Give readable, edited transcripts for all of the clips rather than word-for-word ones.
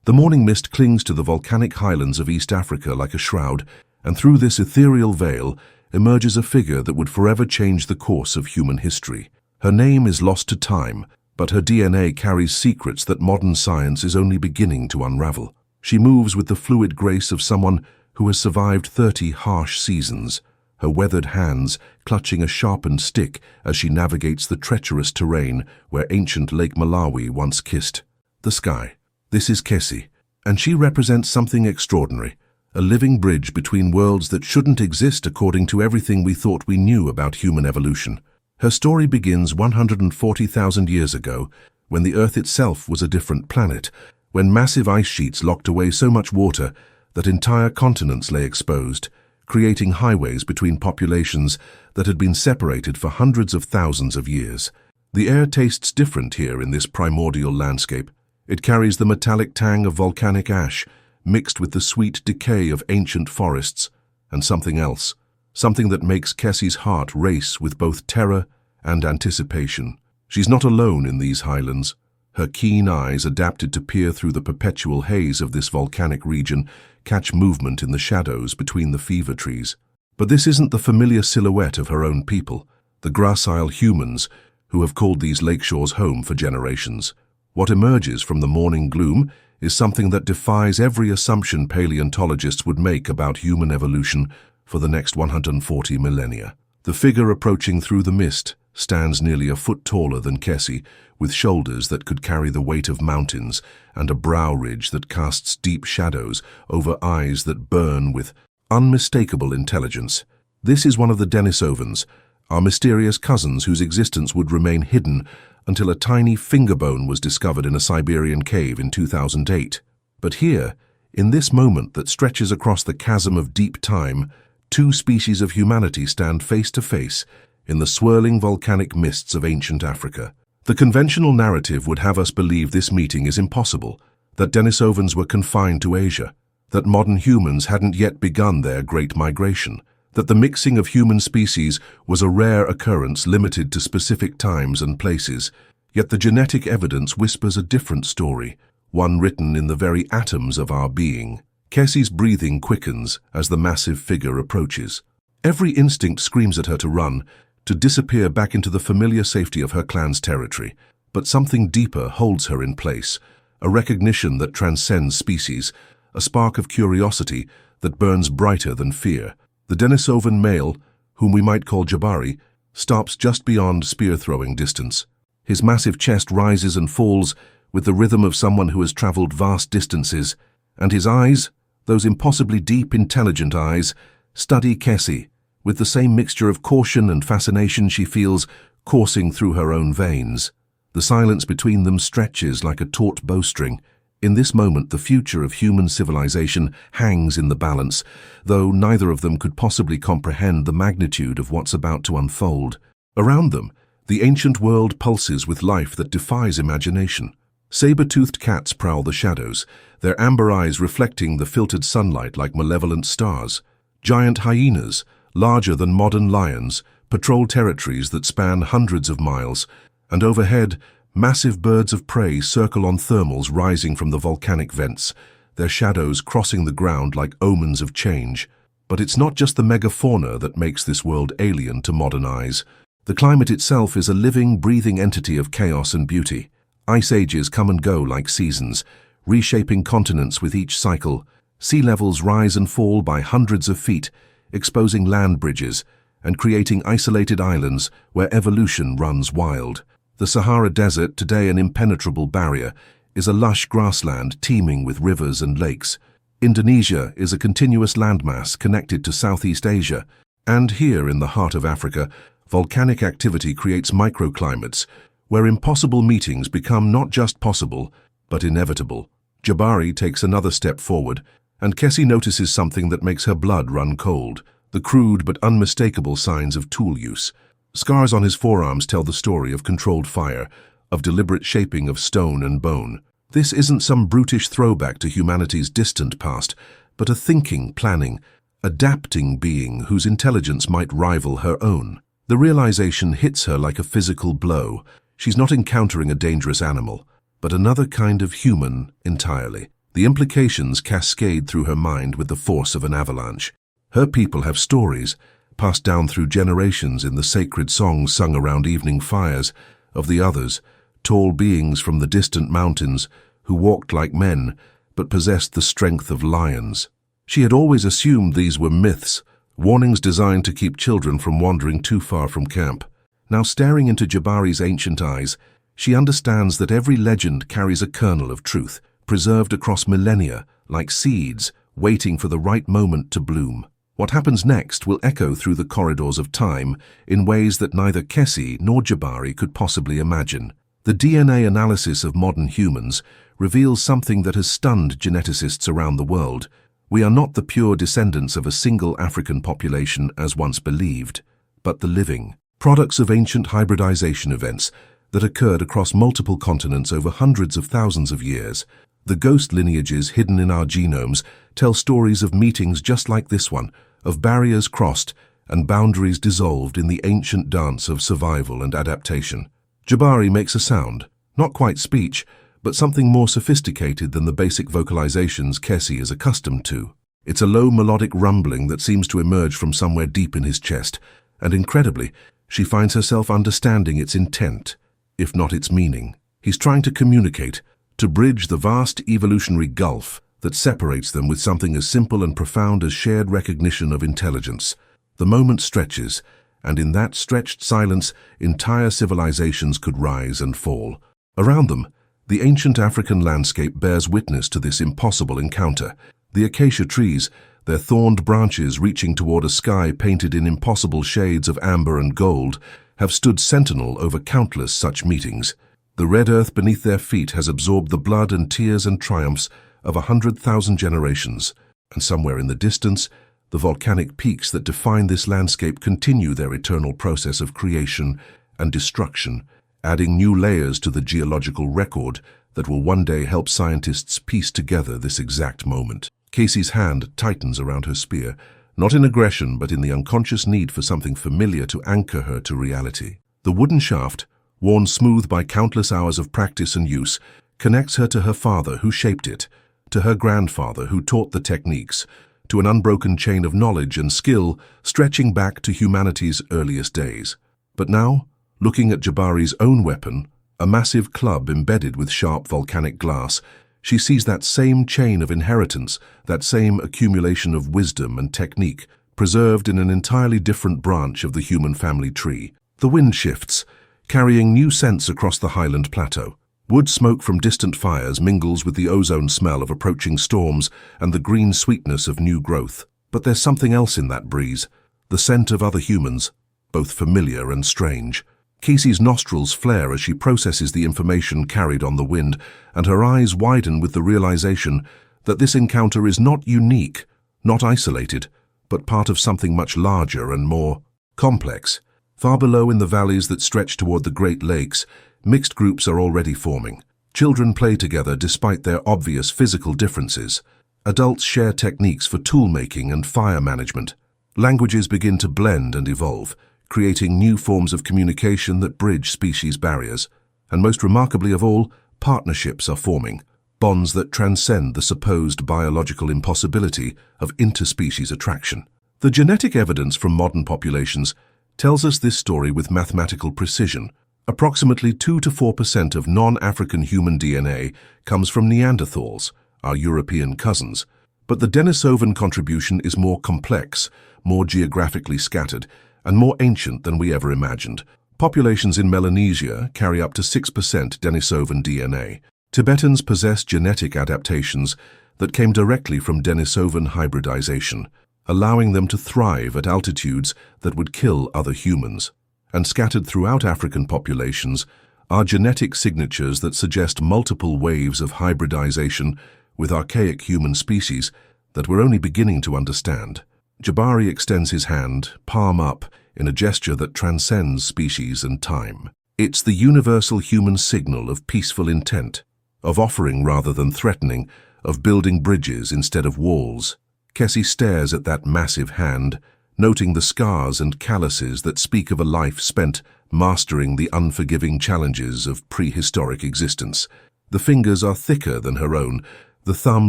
The morning mist clings to the volcanic highlands of East Africa like a shroud, and through this ethereal veil emerges a figure that would forever change the course of human history. Her name is lost to time, but her DNA carries secrets that modern science is only beginning to unravel. She moves with the fluid grace of someone who has survived 30 harsh seasons, her weathered hands clutching a sharpened stick as she navigates the treacherous terrain where ancient Lake Malawi once kissed the sky. This is Kesi, and she represents something extraordinary, a living bridge between worlds that shouldn't exist according to everything we thought we knew about human evolution. Her story begins 140,000 years ago, when the Earth itself was a different planet, when massive ice sheets locked away so much water that entire continents lay exposed, creating highways between populations that had been separated for hundreds of thousands of years. The air tastes different here in this primordial landscape. It carries the metallic tang of volcanic ash, mixed with the sweet decay of ancient forests, and something else, something that makes Kesi's heart race with both terror and anticipation. She's not alone in these highlands. Her keen eyes, adapted to peer through the perpetual haze of this volcanic region, catch movement in the shadows between the fever trees. But this isn't the familiar silhouette of her own people, the gracile humans who have called these lakeshores home for generations. What emerges from the morning gloom is something that defies every assumption paleontologists would make about human evolution for the next 140 millennia. The figure approaching through the mist stands nearly a foot taller than Kesi, with shoulders that could carry the weight of mountains and a brow ridge that casts deep shadows over eyes that burn with unmistakable intelligence. This is one of the Denisovans, our mysterious cousins whose existence would remain hidden until a tiny finger bone was discovered in a Siberian cave in 2008. But here, in this moment that stretches across the chasm of deep time, two species of humanity stand face to face in the swirling volcanic mists of ancient Africa. The conventional narrative would have us believe this meeting is impossible, that Denisovans were confined to Asia, that modern humans hadn't yet begun their great migration, that the mixing of human species was a rare occurrence limited to specific times and places. Yet the genetic evidence whispers a different story, one written in the very atoms of our being. Kesi's breathing quickens as the massive figure approaches. Every instinct screams at her to run, to disappear back into the familiar safety of her clan's territory. But something deeper holds her in place, a recognition that transcends species, a spark of curiosity that burns brighter than fear. The Denisovan male, whom we might call Jabari, stops just beyond spear-throwing distance. His massive chest rises and falls with the rhythm of someone who has traveled vast distances, and his eyes, those impossibly deep, intelligent eyes, study Kesi, with the same mixture of caution and fascination she feels coursing through her own veins. The silence between them stretches like a taut bowstring. In this moment, the future of human civilization hangs in the balance, though neither of them could possibly comprehend the magnitude of what's about to unfold. Around them, the ancient world pulses with life that defies imagination. Saber-toothed cats prowl the shadows, their amber eyes reflecting the filtered sunlight like malevolent stars. Giant hyenas, larger than modern lions, patrol territories that span hundreds of miles, and overhead, massive birds of prey circle on thermals rising from the volcanic vents, their shadows crossing the ground like omens of change. But it's not just the megafauna that makes this world alien to modern eyes. The climate itself is a living, breathing entity of chaos and beauty. Ice ages come and go like seasons, reshaping continents with each cycle. Sea levels rise and fall by hundreds of feet, exposing land bridges and creating isolated islands where evolution runs wild. The Sahara Desert, today an impenetrable barrier, is a lush grassland teeming with rivers and lakes. Indonesia is a continuous landmass connected to Southeast Asia, and here in the heart of Africa, volcanic activity creates microclimates where impossible meetings become not just possible, but inevitable. Jabari takes another step forward, and Kesi notices something that makes her blood run cold, the crude but unmistakable signs of tool use. Scars on his forearms tell the story of controlled fire, of deliberate shaping of stone and bone. This isn't some brutish throwback to humanity's distant past, but a thinking, planning, adapting being whose intelligence might rival her own. The realization hits her like a physical blow. She's not encountering a dangerous animal, but another kind of human entirely. The implications cascade through her mind with the force of an avalanche. Her people have stories, passed down through generations in the sacred songs sung around evening fires, of the others, tall beings from the distant mountains who walked like men but possessed the strength of lions. She had always assumed these were myths, warnings designed to keep children from wandering too far from camp. Now staring into Jabari's ancient eyes, she understands that every legend carries a kernel of truth, preserved across millennia, like seeds, waiting for the right moment to bloom. What happens next will echo through the corridors of time in ways that neither Kesi nor Jabari could possibly imagine. The DNA analysis of modern humans reveals something that has stunned geneticists around the world. We are not the pure descendants of a single African population as once believed, but the living products of ancient hybridization events that occurred across multiple continents over hundreds of thousands of years. The ghost lineages hidden in our genomes tell stories of meetings just like this one, of barriers crossed and boundaries dissolved in the ancient dance of survival and adaptation. Jabari makes a sound, not quite speech, but something more sophisticated than the basic vocalizations Kesi is accustomed to. It's a low melodic rumbling that seems to emerge from somewhere deep in his chest, and incredibly, she finds herself understanding its intent, if not its meaning. He's trying to communicate, to bridge the vast evolutionary gulf that separates them with something as simple and profound as shared recognition of intelligence. The moment stretches, and in that stretched silence, entire civilizations could rise and fall. Around them, the ancient African landscape bears witness to this impossible encounter. The acacia trees, their thorned branches reaching toward a sky painted in impossible shades of amber and gold, have stood sentinel over countless such meetings. The red earth beneath their feet has absorbed the blood and tears and triumphs of 100,000 generations, and somewhere in the distance, the volcanic peaks that define this landscape continue their eternal process of creation and destruction, adding new layers to the geological record that will one day help scientists piece together this exact moment. Kesi's hand tightens around her spear, not in aggression but in the unconscious need for something familiar to anchor her to reality. The wooden shaft, worn smooth by countless hours of practice and use, connects her to her father who shaped it, to her grandfather who taught the techniques, to an unbroken chain of knowledge and skill stretching back to humanity's earliest days. But now, looking at Jabari's own weapon, a massive club embedded with sharp volcanic glass, she sees that same chain of inheritance, that same accumulation of wisdom and technique, preserved in an entirely different branch of the human family tree. The wind shifts, carrying new scents across the highland plateau. Wood smoke from distant fires mingles with the ozone smell of approaching storms and the green sweetness of new growth. But there's something else in that breeze, the scent of other humans, both familiar and strange. Kesi's nostrils flare as she processes the information carried on the wind, and her eyes widen with the realization that this encounter is not unique, not isolated, but part of something much larger and more complex. Far below in the valleys that stretch toward the Great Lakes, mixed groups are already forming. Children play together despite their obvious physical differences. Adults share techniques for tool-making and fire management. Languages begin to blend and evolve, creating new forms of communication that bridge species barriers. And most remarkably of all, partnerships are forming, bonds that transcend the supposed biological impossibility of interspecies attraction. The genetic evidence from modern populations tells us this story with mathematical precision. Approximately 2 to 4% of non-African human DNA comes from Neanderthals, our European cousins. But the Denisovan contribution is more complex, more geographically scattered, and more ancient than we ever imagined. Populations in Melanesia carry up to 6% Denisovan DNA. Tibetans possess genetic adaptations that came directly from Denisovan hybridization, allowing them to thrive at altitudes that would kill other humans. And scattered throughout African populations are genetic signatures that suggest multiple waves of hybridization with archaic human species that we're only beginning to understand. Jabari extends his hand, palm up, in a gesture that transcends species and time. It's the universal human signal of peaceful intent, of offering rather than threatening, of building bridges instead of walls. Kesi stares at that massive hand, noting the scars and calluses that speak of a life spent mastering the unforgiving challenges of prehistoric existence. The fingers are thicker than her own, the thumb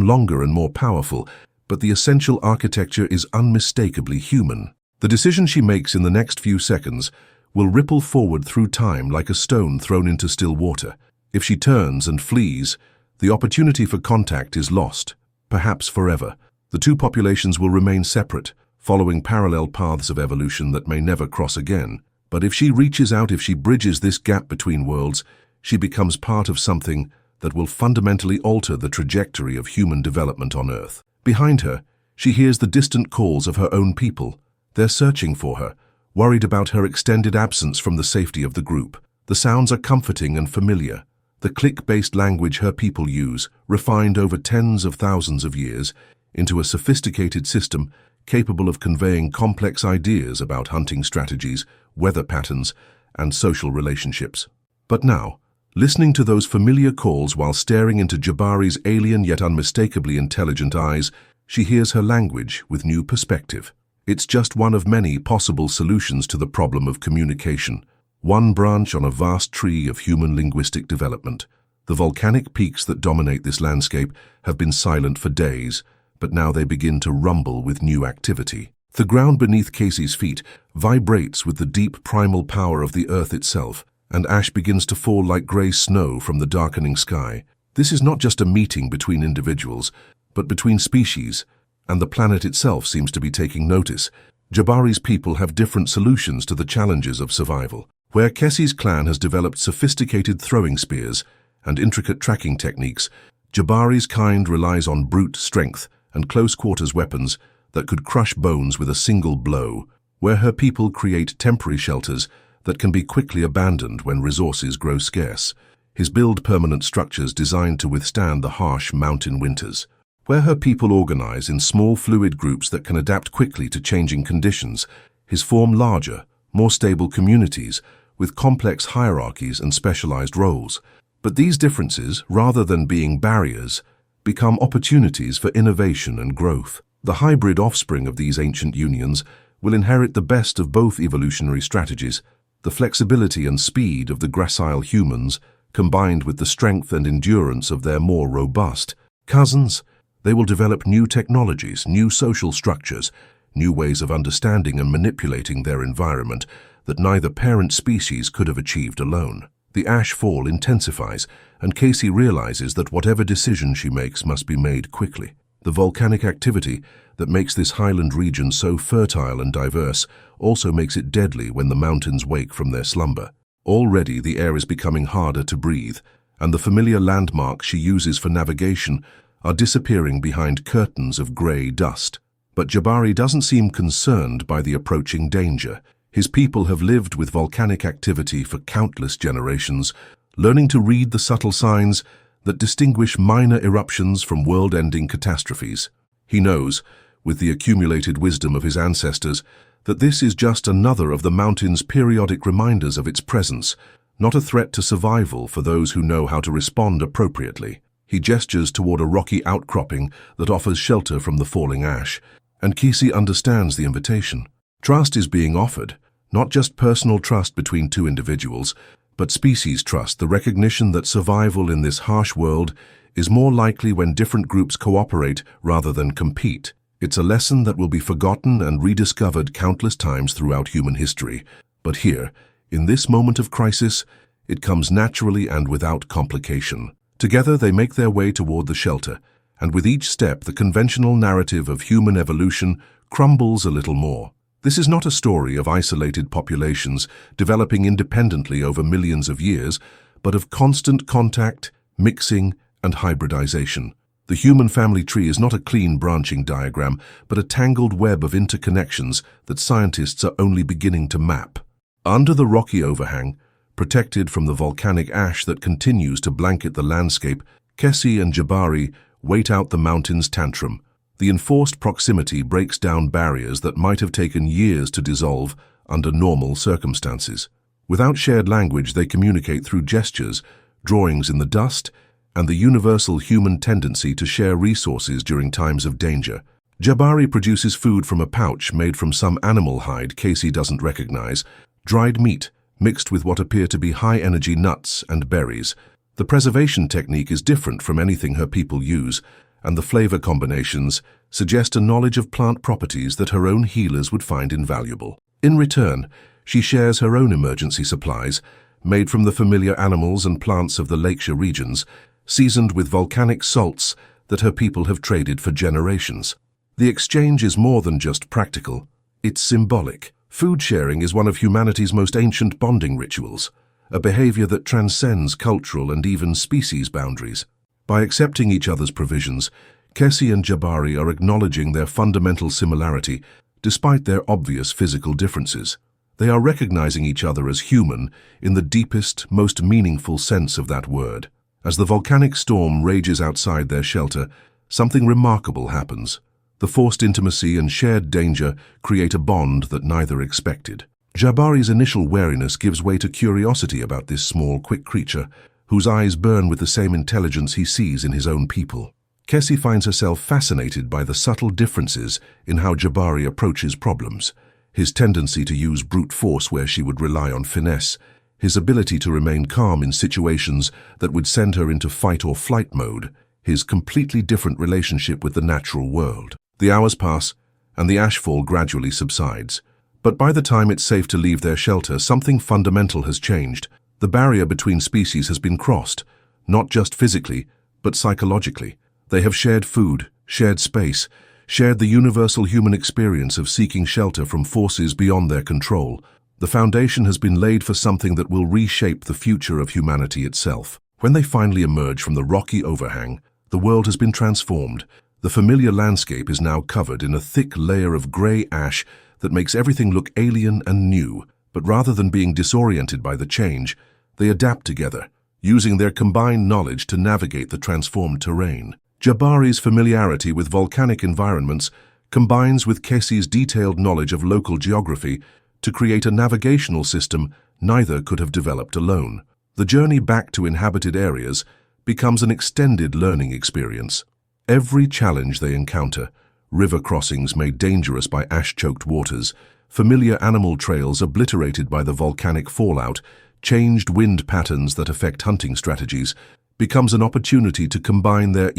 longer and more powerful, but the essential architecture is unmistakably human. The decision she makes in the next few seconds will ripple forward through time like a stone thrown into still water. If she turns and flees, the opportunity for contact is lost, perhaps forever. The two populations will remain separate, following parallel paths of evolution that may never cross again. But if she reaches out, if she bridges this gap between worlds, she becomes part of something that will fundamentally alter the trajectory of human development on Earth. Behind her, she hears the distant calls of her own people. They're searching for her, worried about her extended absence from the safety of the group. The sounds are comforting and familiar. The click-based language her people use, refined over tens of thousands of years, into a sophisticated system capable of conveying complex ideas about hunting strategies, weather patterns, and social relationships. But now, listening to those familiar calls while staring into Jabari's alien yet unmistakably intelligent eyes, she hears her language with new perspective. It's just one of many possible solutions to the problem of communication, one branch on a vast tree of human linguistic development. The volcanic peaks that dominate this landscape have been silent for days, but now they begin to rumble with new activity. The ground beneath Kesi's feet vibrates with the deep primal power of the earth itself, and ash begins to fall like grey snow from the darkening sky. This is not just a meeting between individuals, but between species, and the planet itself seems to be taking notice. Jabari's people have different solutions to the challenges of survival. Where Kesi's clan has developed sophisticated throwing spears and intricate tracking techniques, Jabari's kind relies on brute strength and close-quarters weapons that could crush bones with a single blow, where her people create temporary shelters that can be quickly abandoned when resources grow scarce. His build permanent structures designed to withstand the harsh mountain winters, where her people organize in small fluid groups that can adapt quickly to changing conditions. His form larger, more stable communities with complex hierarchies and specialized roles. But these differences, rather than being barriers, become opportunities for innovation and growth. The hybrid offspring of these ancient unions will inherit the best of both evolutionary strategies, the flexibility and speed of the gracile humans, combined with the strength and endurance of their more robust cousins. They will develop new technologies, new social structures, new ways of understanding and manipulating their environment that neither parent species could have achieved alone. The ash fall intensifies, and Kesi realizes that whatever decision she makes must be made quickly. The volcanic activity that makes this highland region so fertile and diverse also makes it deadly when the mountains wake from their slumber. Already the air is becoming harder to breathe, and the familiar landmarks she uses for navigation are disappearing behind curtains of grey dust. But Jabari doesn't seem concerned by the approaching danger. His people have lived with volcanic activity for countless generations, learning to read the subtle signs that distinguish minor eruptions from world-ending catastrophes. He knows, with the accumulated wisdom of his ancestors, that this is just another of the mountain's periodic reminders of its presence, not a threat to survival for those who know how to respond appropriately. He gestures toward a rocky outcropping that offers shelter from the falling ash, and Kesi understands the invitation. Trust is being offered, not just personal trust between two individuals, but species trust, the recognition that survival in this harsh world is more likely when different groups cooperate rather than compete. It's a lesson that will be forgotten and rediscovered countless times throughout human history. But here, in this moment of crisis, it comes naturally and without complication. Together they make their way toward the shelter, and with each step the conventional narrative of human evolution crumbles a little more. This is not a story of isolated populations developing independently over millions of years, but of constant contact, mixing, and hybridization. The human family tree is not a clean branching diagram, but a tangled web of interconnections that scientists are only beginning to map. Under the rocky overhang, protected from the volcanic ash that continues to blanket the landscape, Kesi and Jabari wait out the mountain's tantrum. The enforced proximity breaks down barriers that might have taken years to dissolve under normal circumstances. Without shared language, they communicate through gestures, drawings in the dust, and the universal human tendency to share resources during times of danger. Jabari produces food from a pouch made from some animal hide Kesi doesn't recognize, dried meat mixed with what appear to be high-energy nuts and berries. The preservation technique is different from anything her people use, and the flavor combinations suggest a knowledge of plant properties that her own healers would find invaluable. In return, she shares her own emergency supplies, made from the familiar animals and plants of the Lakeshore regions, seasoned with volcanic salts that her people have traded for generations. The exchange is more than just practical, it's symbolic. Food sharing is one of humanity's most ancient bonding rituals, a behavior that transcends cultural and even species boundaries. By accepting each other's provisions, Kesi and Jabari are acknowledging their fundamental similarity despite their obvious physical differences. They are recognizing each other as human in the deepest, most meaningful sense of that word. As the volcanic storm rages outside their shelter, something remarkable happens. The forced intimacy and shared danger create a bond that neither expected. Jabari's initial wariness gives way to curiosity about this small, quick creature, whose eyes burn with the same intelligence he sees in his own people. Kesi finds herself fascinated by the subtle differences in how Jabari approaches problems. His tendency to use brute force where she would rely on finesse, his ability to remain calm in situations that would send her into fight or flight mode, his completely different relationship with the natural world. The hours pass, and the ashfall gradually subsides. But by the time it's safe to leave their shelter, something fundamental has changed. The barrier between species has been crossed, not just physically, but psychologically. They have shared food, shared space, shared the universal human experience of seeking shelter from forces beyond their control. The foundation has been laid for something that will reshape the future of humanity itself. When they finally emerge from the rocky overhang, the world has been transformed. The familiar landscape is now covered in a thick layer of grey ash that makes everything look alien and new. But rather than being disoriented by the change, they adapt together, using their combined knowledge to navigate the transformed terrain. Jabari's familiarity with volcanic environments combines with Kesi's detailed knowledge of local geography to create a navigational system neither could have developed alone. The journey back to inhabited areas becomes an extended learning experience. Every challenge they encounter, river crossings made dangerous by ash-choked waters, familiar animal trails obliterated by the volcanic fallout, changed wind patterns that affect hunting strategies, becomes an opportunity to combine their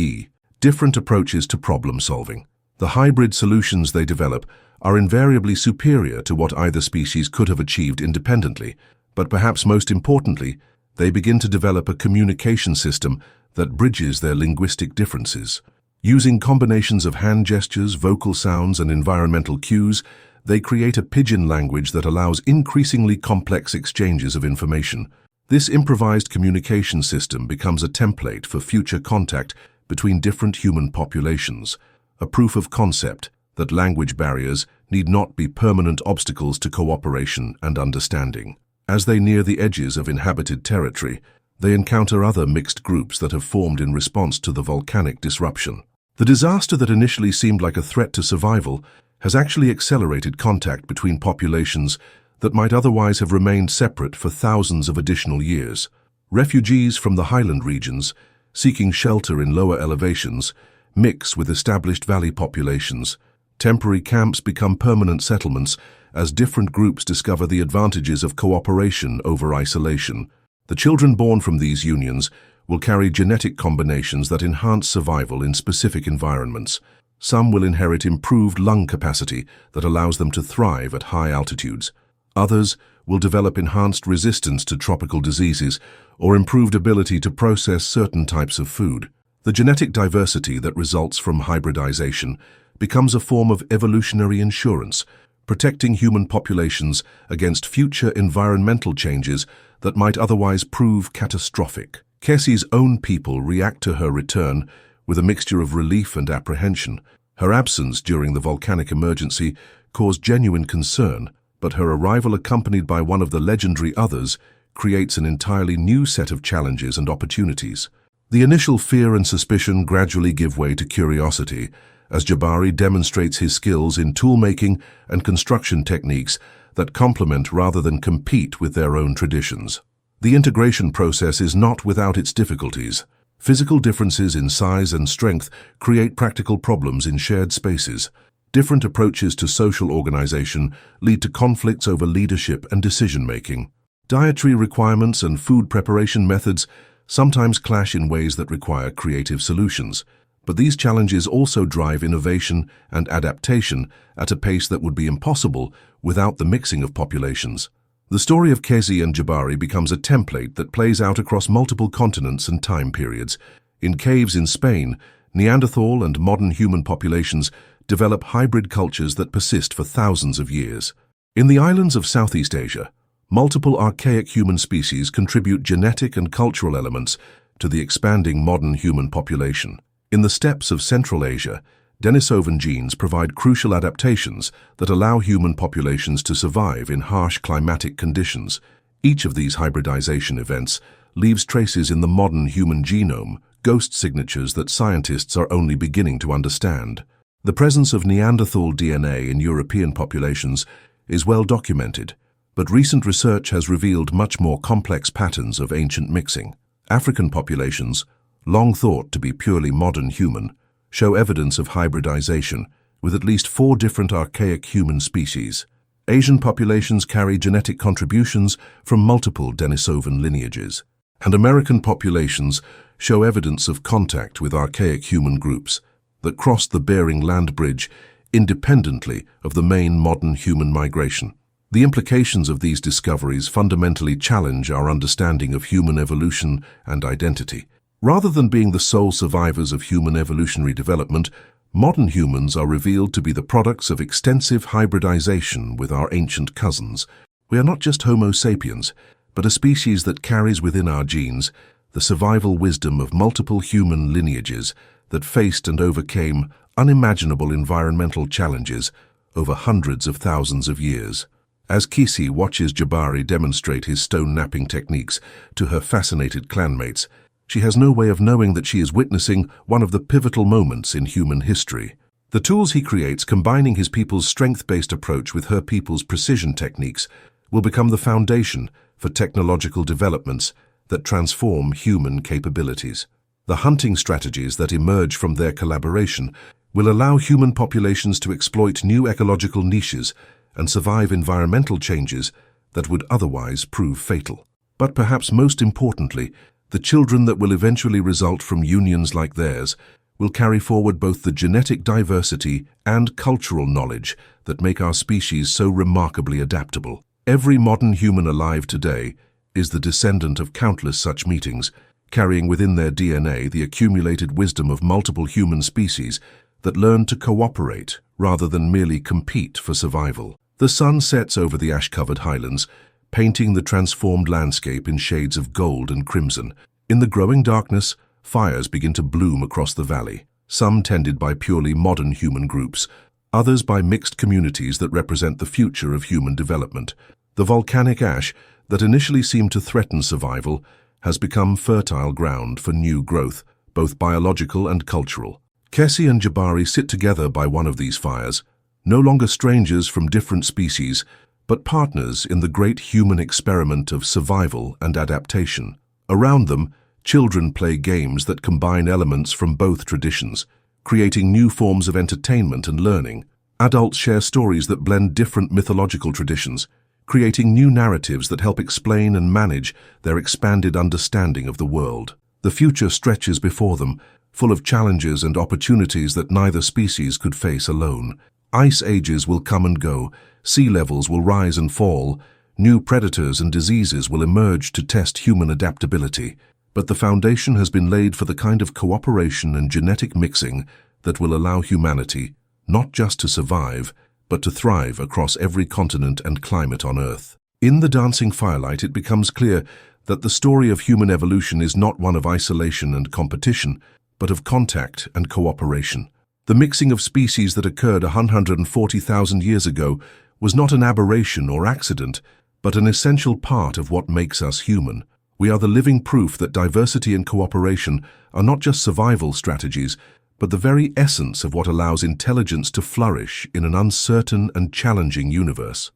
different approaches to problem solving. The hybrid solutions they develop are invariably superior to what either species could have achieved independently, but perhaps most importantly, they begin to develop a communication system that bridges their linguistic differences. Using combinations of hand gestures, vocal sounds, and environmental cues, they create a pidgin language that allows increasingly complex exchanges of information. This improvised communication system becomes a template for future contact between different human populations, a proof of concept that language barriers need not be permanent obstacles to cooperation and understanding. As they near the edges of inhabited territory, they encounter other mixed groups that have formed in response to the volcanic disruption. The disaster that initially seemed like a threat to survival has actually accelerated contact between populations that might otherwise have remained separate for thousands of additional years. Refugees from the highland regions, seeking shelter in lower elevations, mix with established valley populations. Temporary camps become permanent settlements as different groups discover the advantages of cooperation over isolation. The children born from these unions will carry genetic combinations that enhance survival in specific environments. Some will inherit improved lung capacity that allows them to thrive at high altitudes. Others will develop enhanced resistance to tropical diseases or improved ability to process certain types of food. The genetic diversity that results from hybridization becomes a form of evolutionary insurance, protecting human populations against future environmental changes that might otherwise prove catastrophic. Kesi's own people react to her return with a mixture of relief and apprehension. Her absence during the volcanic emergency caused genuine concern, but her arrival accompanied by one of the legendary others creates an entirely new set of challenges and opportunities. The initial fear and suspicion gradually give way to curiosity as Jabari demonstrates his skills in tool-making and construction techniques that complement rather than compete with their own traditions. The integration process is not without its difficulties. Physical differences in size and strength create practical problems in shared spaces. Different approaches to social organization lead to conflicts over leadership and decision-making. Dietary requirements and food preparation methods sometimes clash in ways that require creative solutions. But these challenges also drive innovation and adaptation at a pace that would be impossible without the mixing of populations. The story of Kesi and Jabari becomes a template that plays out across multiple continents and time periods. In caves in Spain, Neanderthal and modern human populations develop hybrid cultures that persist for thousands of years. In the islands of Southeast Asia, multiple archaic human species contribute genetic and cultural elements to the expanding modern human population. In the steppes of Central Asia, Denisovan genes provide crucial adaptations that allow human populations to survive in harsh climatic conditions. Each of these hybridization events leaves traces in the modern human genome, ghost signatures that scientists are only beginning to understand. The presence of Neanderthal DNA in European populations is well documented, but recent research has revealed much more complex patterns of ancient mixing. African populations, long thought to be purely modern human, show evidence of hybridization with at least 4 different archaic human species. Asian populations carry genetic contributions from multiple Denisovan lineages, and American populations show evidence of contact with archaic human groups that crossed the Bering Land Bridge independently of the main modern human migration. The implications of these discoveries fundamentally challenge our understanding of human evolution and identity. Rather than being the sole survivors of human evolutionary development, modern humans are revealed to be the products of extensive hybridization with our ancient cousins. We are not just Homo sapiens, but a species that carries within our genes the survival wisdom of multiple human lineages that faced and overcame unimaginable environmental challenges over hundreds of thousands of years. As Kesi watches Jabari demonstrate his stone-knapping techniques to her fascinated clanmates, she has no way of knowing that she is witnessing one of the pivotal moments in human history. The tools he creates, combining his people's strength-based approach with her people's precision techniques, will become the foundation for technological developments that transform human capabilities. The hunting strategies that emerge from their collaboration will allow human populations to exploit new ecological niches and survive environmental changes that would otherwise prove fatal. But perhaps most importantly, the children that will eventually result from unions like theirs will carry forward both the genetic diversity and cultural knowledge that make our species so remarkably adaptable. Every modern human alive today is the descendant of countless such meetings, carrying within their DNA the accumulated wisdom of multiple human species that learn to cooperate rather than merely compete for survival. The sun sets over the ash-covered highlands, painting the transformed landscape in shades of gold and crimson. In the growing darkness, fires begin to bloom across the valley, some tended by purely modern human groups, others by mixed communities that represent the future of human development. The volcanic ash that initially seemed to threaten survival has become fertile ground for new growth, both biological and cultural. Kesi and Jabari sit together by one of these fires, no longer strangers from different species, but partners in the great human experiment of survival and adaptation. Around them, children play games that combine elements from both traditions, creating new forms of entertainment and learning. Adults share stories that blend different mythological traditions, creating new narratives that help explain and manage their expanded understanding of the world. The future stretches before them, full of challenges and opportunities that neither species could face alone. Ice ages will come and go, sea levels will rise and fall, new predators and diseases will emerge to test human adaptability. But the foundation has been laid for the kind of cooperation and genetic mixing that will allow humanity not just to survive, but to thrive across every continent and climate on Earth. In the dancing firelight, it becomes clear that the story of human evolution is not one of isolation and competition, but of contact and cooperation. The mixing of species that occurred 140,000 years ago was not an aberration or accident, but an essential part of what makes us human. We are the living proof that diversity and cooperation are not just survival strategies, but the very essence of what allows intelligence to flourish in an uncertain and challenging universe.